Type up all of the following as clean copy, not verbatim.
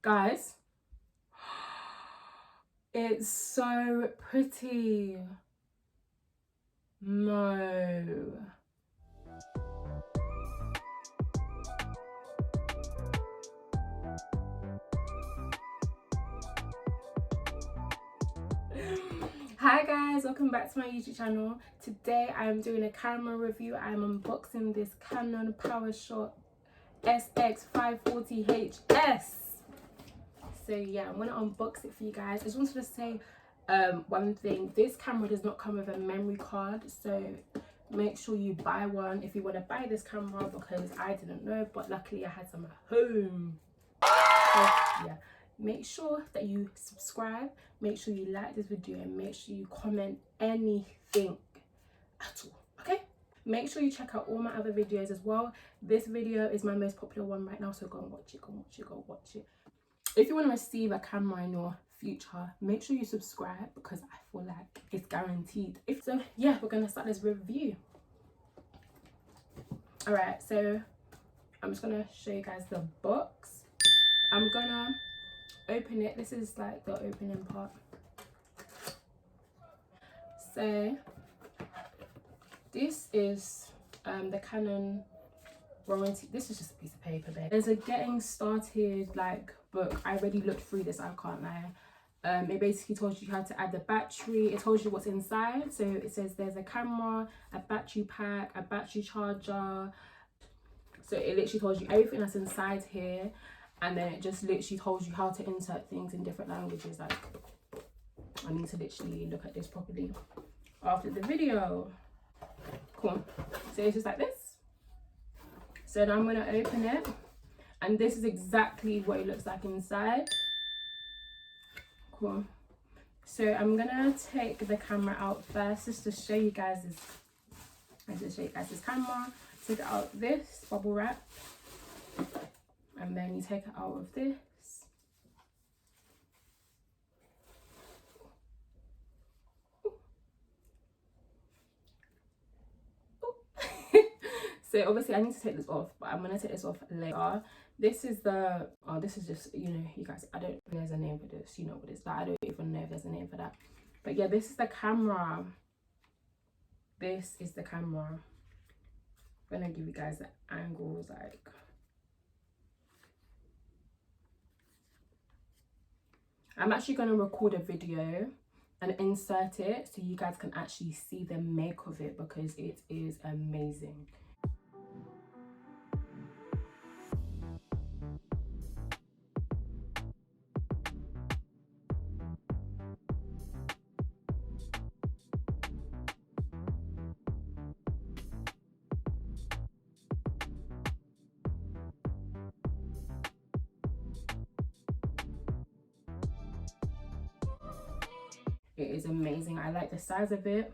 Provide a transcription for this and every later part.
Guys, it's so pretty. No. Hi guys, welcome back to my YouTube channel. Today I'm doing a camera review. I'm unboxing this Canon PowerShot SX540 HS. So yeah, I'm gonna unbox it for you guys. I just wanted to say one thing. This camera does not come with a memory card, so make sure you buy one if you want to buy this camera, because I didn't know, but luckily I had some at home. So yeah, make sure that you subscribe, make sure you like this video, and make sure you comment anything at all, okay? Make sure you check out all my other videos as well. This video is my most popular one right now, so go and watch it, go watch it. If you want to receive a camera in your future, make sure you subscribe, because I feel like it's guaranteed. So yeah, we're gonna start this review. All right, so I'm just gonna show you guys the box. I'm gonna open it. This is like the opening part. So this is the Canon warranty. This is just a piece of paper, babe. There's a getting started like book. I already looked through this, I can't lie. It basically tells you how to add the battery. It tells you what's inside. So it says there's a camera, a battery pack, a battery charger. So it literally tells you everything that's inside here, and then it just literally tells you how to insert things in different languages. Like, I need to literally look at this properly after the video. Cool. So it's just like this. So now I'm gonna open it, and this is exactly what it looks like inside. Cool. So I'm gonna take the camera out first, just to show you guys this. This camera. Take it out of this bubble wrap, and then you take it out of this. So obviously I need to take this off, but I'm gonna take this off later. This is the, oh, this is just, you know, you guys, I don't know if there's a name for this, you know what it's like. I don't even know if there's a name for that. But yeah, this is the camera. This is the camera. I'm gonna give you guys the angles, like. I'm actually gonna record a video and insert it so you guys can actually see the make of it, because it is amazing. It is amazing. I like the size of it.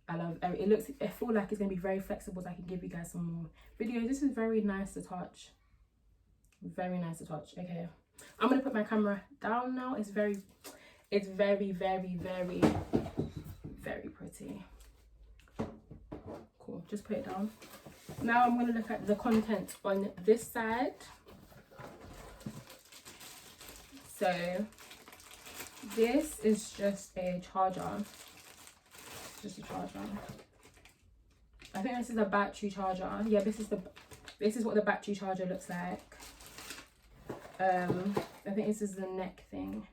I love it. Looks, I feel like it's gonna be very flexible, so I can give you guys some more videos. This is very nice to touch. Very nice to touch. Okay, I'm gonna put my camera down now. It's very pretty. Cool, just put it down. Now I'm gonna look at the content on this side. So this is just a charger. Just a charger. I think this is a battery charger. Yeah, this is what the battery charger looks like. I think this is the neck thing,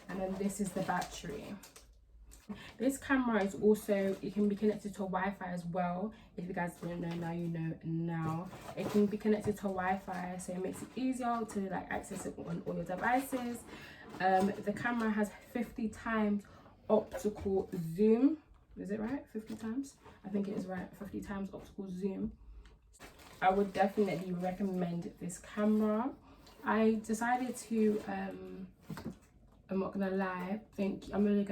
and then this is the battery. This camera is also, it can be connected to Wi-Fi as well. If you guys didn't know, now you know. Now it can be connected to Wi-Fi, so it makes it easier to like access it on all your devices. The camera has 50 times optical zoom. Is it right? 50 times? I think it is right. 50 times optical zoom. I would definitely recommend this camera. I decided to I'm not gonna lie, I'm only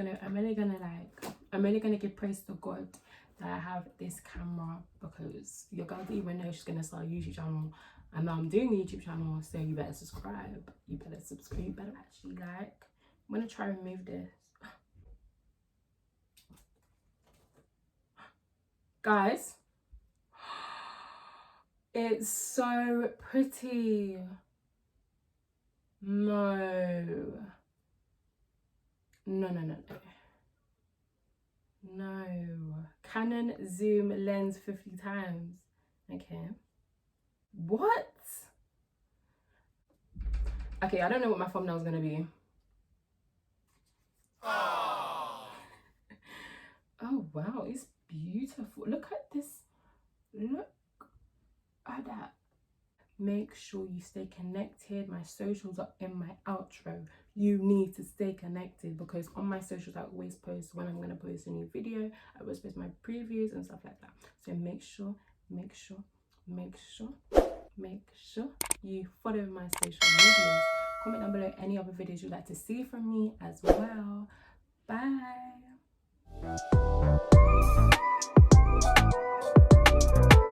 gonna give praise to God that I have this camera, because your girl didn't even know she's gonna start a YouTube channel, and now I'm doing a YouTube channel. So you better subscribe, you better actually like. I'm gonna try and remove this. Guys, It's so pretty. No. No, no, no, no. No. Canon zoom lens 50 times. Okay. What? Okay, I don't know what my thumbnail is gonna be. Oh wow, it's beautiful. Look at this. Look at that. Make sure you stay connected. My socials are in my outro. You need to stay connected because on my socials I always post when I'm going to post a new video. I always post my previews and stuff like that. So make sure you follow my social medias. Comment down below any other videos you'd like to see from me as well. Bye.